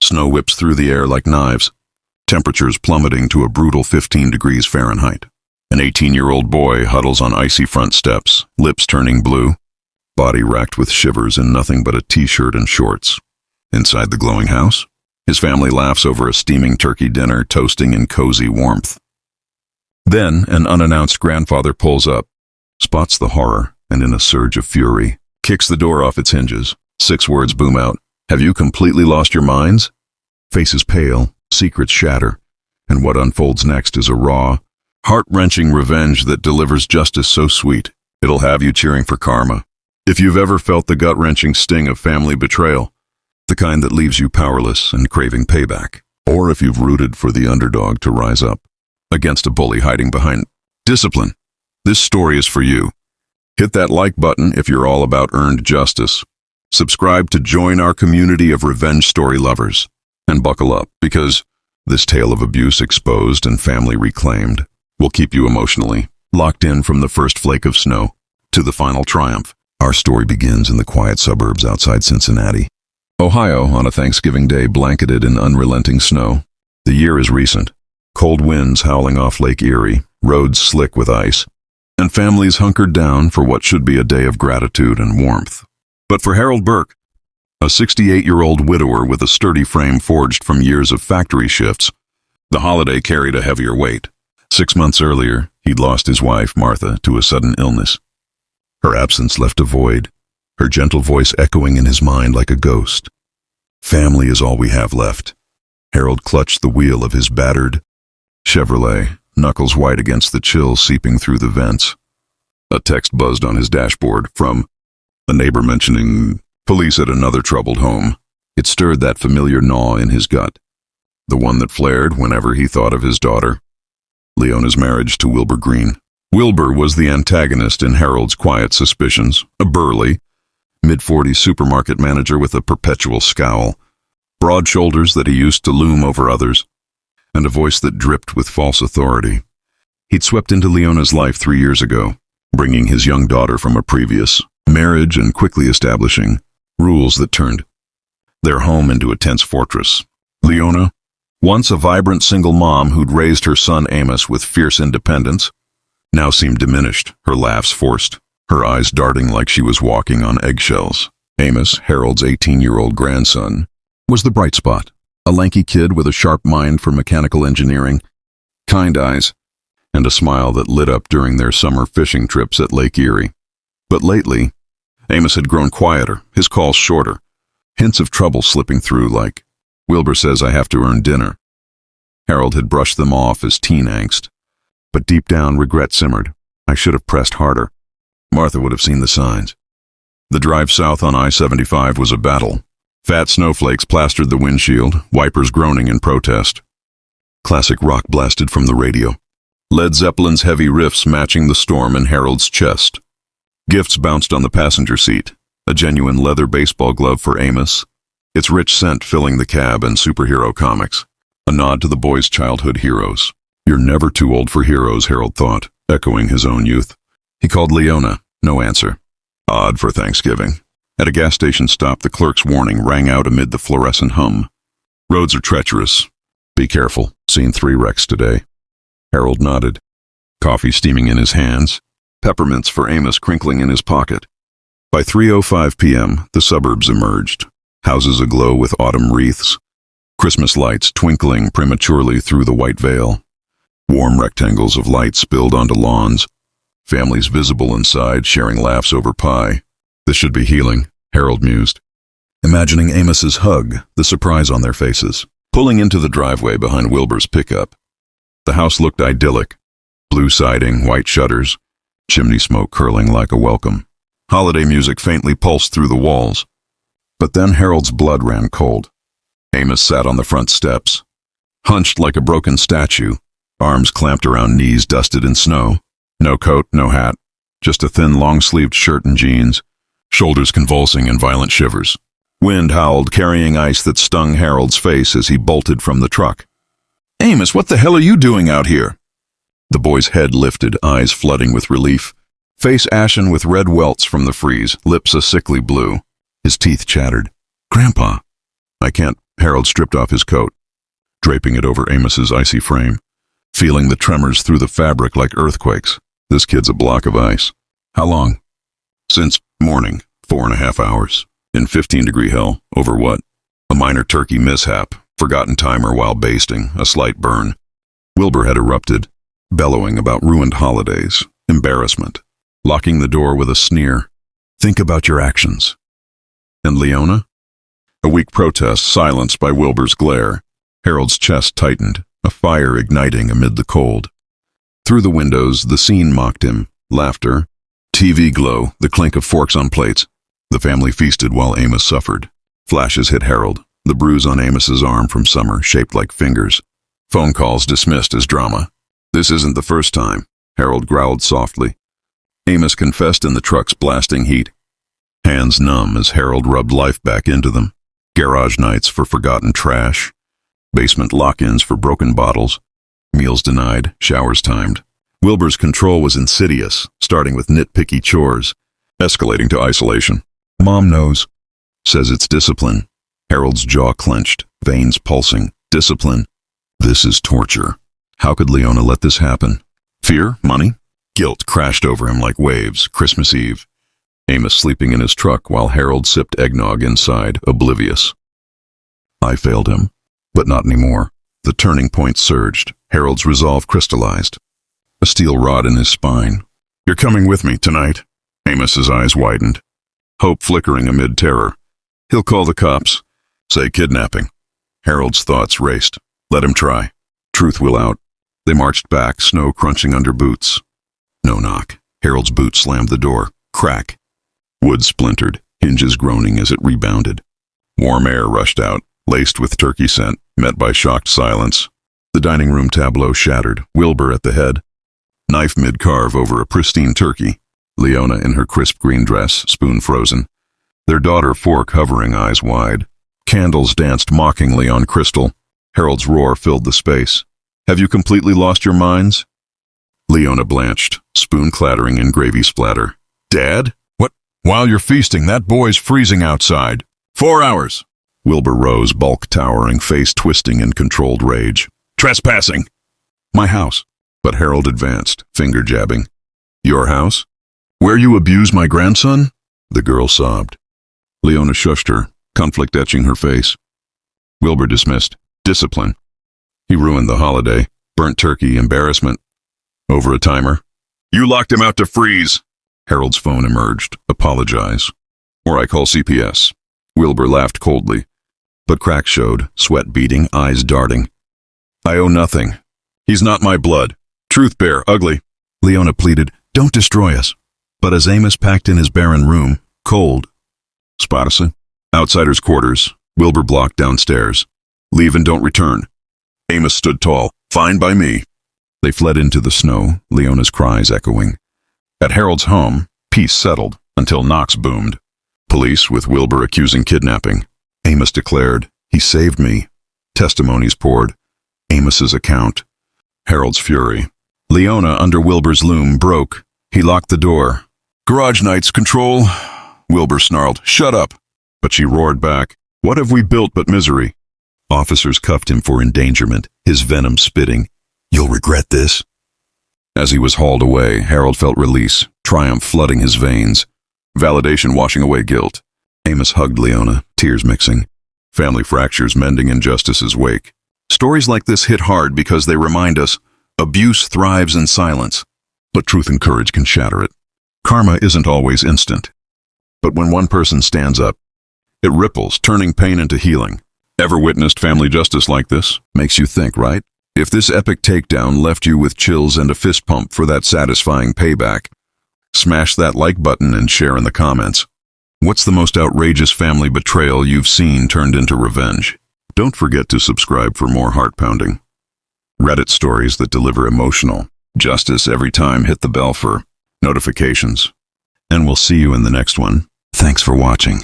Snow whips through the air like knives, temperatures plummeting to a brutal 15 degrees Fahrenheit. An 18-year-old boy huddles on icy front steps, lips turning blue, body racked with shivers in nothing but a t-shirt and shorts. Inside the glowing house, his family laughs over a steaming turkey dinner toasting in cozy warmth. Then, an unannounced grandfather pulls up, spots the horror, and in a surge of fury, kicks the door off its hinges. 6 words boom out. "Have you completely lost your minds?" Faces pale, secrets shatter, and what unfolds next is a raw, heart-wrenching revenge that delivers justice so sweet, it'll have you cheering for karma. If you've ever felt the gut-wrenching sting of family betrayal, the kind that leaves you powerless and craving payback, or if you've rooted for the underdog to rise up against a bully hiding behind discipline, this story is for you. Hit that like button if you're all about earned justice. Subscribe to join our community of revenge story lovers. And buckle up, because this tale of abuse exposed and family reclaimed will keep you emotionally locked in from the first flake of snow to the final triumph. Our story begins in the quiet suburbs outside Cincinnati, Ohio, on a Thanksgiving day blanketed in unrelenting snow. The year is recent. Cold winds howling off Lake Erie, roads slick with ice, and families hunkered down for what should be a day of gratitude and warmth. But for Harold Burke, a 68-year-old widower with a sturdy frame forged from years of factory shifts, the holiday carried a heavier weight. 6 months earlier, he'd lost his wife, Martha, to a sudden illness. Her absence left a void, her gentle voice echoing in his mind like a ghost. Family is all we have left. Harold clutched the wheel of his battered Chevrolet, knuckles white against the chill seeping through the vents. A text buzzed on his dashboard from a neighbor mentioning police at another troubled home. It stirred that familiar gnaw in his gut, the one that flared whenever he thought of his daughter, Leona's marriage to Wilbur Green. Wilbur was the antagonist in Harold's quiet suspicions, a burly, mid-40s supermarket manager with a perpetual scowl, broad shoulders that he used to loom over others, and a voice that dripped with false authority. He'd swept into Leona's life 3 years ago, bringing his young daughter from a previous marriage and quickly establishing rules that turned their home into a tense fortress. Leona, once a vibrant single mom who'd raised her son Amos with fierce independence, now seemed diminished, her laughs forced, her eyes darting like she was walking on eggshells. Amos, Harold's 18-year-old grandson, was the bright spot, a lanky kid with a sharp mind for mechanical engineering, kind eyes, and a smile that lit up during their summer fishing trips at Lake Erie. But lately, Amos had grown quieter, his calls shorter, hints of trouble slipping through like, "Wilbur says I have to earn dinner." Harold had brushed them off as teen angst, but deep down regret simmered. I should have pressed harder. Martha would have seen the signs. The drive south on I-75 was a battle. Fat snowflakes plastered the windshield, wipers groaning in protest. Classic rock blasted from the radio, Led Zeppelin's heavy riffs matching the storm in Harold's chest. Gifts bounced on the passenger seat, a genuine leather baseball glove for Amos, its rich scent filling the cab, and superhero comics, a nod to the boy's childhood heroes. "You're never too old for heroes," Harold thought, echoing his own youth. He called Leona, no answer. Odd for Thanksgiving. At a gas station stop, the clerk's warning rang out amid the fluorescent hum. "Roads are treacherous. Be careful. Seen 3 wrecks today." Harold nodded, coffee steaming in his hands, peppermints for Amos crinkling in his pocket. By 3:05 p.m., the suburbs emerged, houses aglow with autumn wreaths, Christmas lights twinkling prematurely through the white veil. Warm rectangles of light spilled onto lawns, families visible inside sharing laughs over pie. This should be healing, Harold mused, imagining Amos's hug, the surprise on their faces. Pulling into the driveway behind Wilbur's pickup, the house looked idyllic. Blue siding, white shutters, chimney smoke curling like a welcome. Holiday music faintly pulsed through the walls. But then Harold's blood ran cold. Amos sat on the front steps, hunched like a broken statue, arms clamped around knees dusted in snow. No coat, no hat, just a thin long-sleeved shirt and jeans, shoulders convulsing in violent shivers. Wind howled, carrying ice that stung Harold's face as he bolted from the truck. "Amos, what the hell are you doing out here?" The boy's head lifted, eyes flooding with relief, face ashen with red welts from the freeze, lips a sickly blue. His teeth chattered. "Grandpa, I can't Harold stripped off his coat, draping it over Amos's icy frame, feeling the tremors through the fabric like earthquakes. This kid's a block of ice. How long? Since morning, 4.5 hours. In 15-degree hell, over what? A minor turkey mishap, forgotten timer while basting, a slight burn. Wilbur had erupted, bellowing about ruined holidays, embarrassment, locking the door with a sneer. Think about your actions. And Leona? A weak protest silenced by Wilbur's glare. Harold's chest tightened, a fire igniting amid the cold. Through the windows, the scene mocked him. Laughter, TV glow, the clink of forks on plates. The family feasted while Amos suffered. Flashes hit Harold, the bruise on Amos's arm from summer, shaped like fingers. Phone calls dismissed as drama. This isn't the first time, Harold growled softly. Amos confessed in the truck's blasting heat. Hands numb as Harold rubbed life back into them. Garage nights for forgotten trash. Basement lock-ins for broken bottles. Meals denied, showers timed. Wilbur's control was insidious, starting with nitpicky chores, escalating to isolation. Mom knows. Says it's discipline. Harold's jaw clenched, veins pulsing. Discipline. This is torture. How could Leona let this happen? Fear? Money? Guilt crashed over him like waves. Christmas Eve. Amos sleeping in his truck while Harold sipped eggnog inside, oblivious. I failed him, but not anymore. The turning point surged. Harold's resolve crystallized. A steel rod in his spine. You're coming with me tonight. Amos's eyes widened. Hope flickering amid terror. He'll call the cops. Say kidnapping. Harold's thoughts raced. Let him try. Truth will out. They marched back, snow crunching under boots. No knock. Harold's boot slammed the door. Crack. Wood splintered, hinges groaning as it rebounded. Warm air rushed out, laced with turkey scent, met by shocked silence. The dining room tableau shattered, Wilbur at the head. Knife mid-carve over a pristine turkey. Leona in her crisp green dress, spoon frozen. Their daughter fork hovering, eyes wide. Candles danced mockingly on crystal. Harold's roar filled the space. Have you completely lost your minds? Leona blanched, spoon clattering in gravy splatter. Dad? What? While you're feasting, that boy's freezing outside. 4 hours. Wilbur rose, bulk towering, face twisting in controlled rage. Trespassing. My house. But Harold advanced, finger jabbing. Your house? Where you abuse my grandson? The girl sobbed. Leona shushed her, conflict etching her face. Wilbur dismissed. Discipline. He ruined the holiday. Burnt turkey, embarrassment. Over a timer. You locked him out to freeze. Harold's phone emerged. Apologize. Or I call CPS. Wilbur laughed coldly. But cracks showed, sweat beading, eyes darting. I owe nothing. He's not my blood. Truth bear, ugly. Leona pleaded, don't destroy us. But as Amos packed in his barren room, cold. Spottasa. Outsider's quarters. Wilbur blocked downstairs. Leave and don't return. Amos stood tall. Fine by me. They fled into the snow, Leona's cries echoing. At Harold's home, peace settled until knocks boomed. Police with Wilbur accusing kidnapping. Amos declared, he saved me. Testimonies poured. Amos's account. Harold's fury. Leona under Wilbur's loom broke. He locked the door. Garage nights, control. Wilbur snarled, shut up. But she roared back, what have we built but misery? Officers cuffed him for endangerment, his venom spitting. You'll regret this. As he was hauled away, Harold felt release, triumph flooding his veins. Validation washing away guilt. Amos hugged Leona, tears mixing. Family fractures mending in justice's wake. Stories like this hit hard because they remind us abuse thrives in silence, but truth and courage can shatter it. Karma isn't always instant. But when one person stands up, it ripples, turning pain into healing. Ever witnessed family justice like this? Makes you think, right? If this epic takedown left you with chills and a fist pump for that satisfying payback, smash that like button and share in the comments. What's the most outrageous family betrayal you've seen turned into revenge? Don't forget to subscribe for more heart-pounding Reddit stories that deliver emotional justice every time. Hit the bell for notifications. And we'll see you in the next one. Thanks for watching.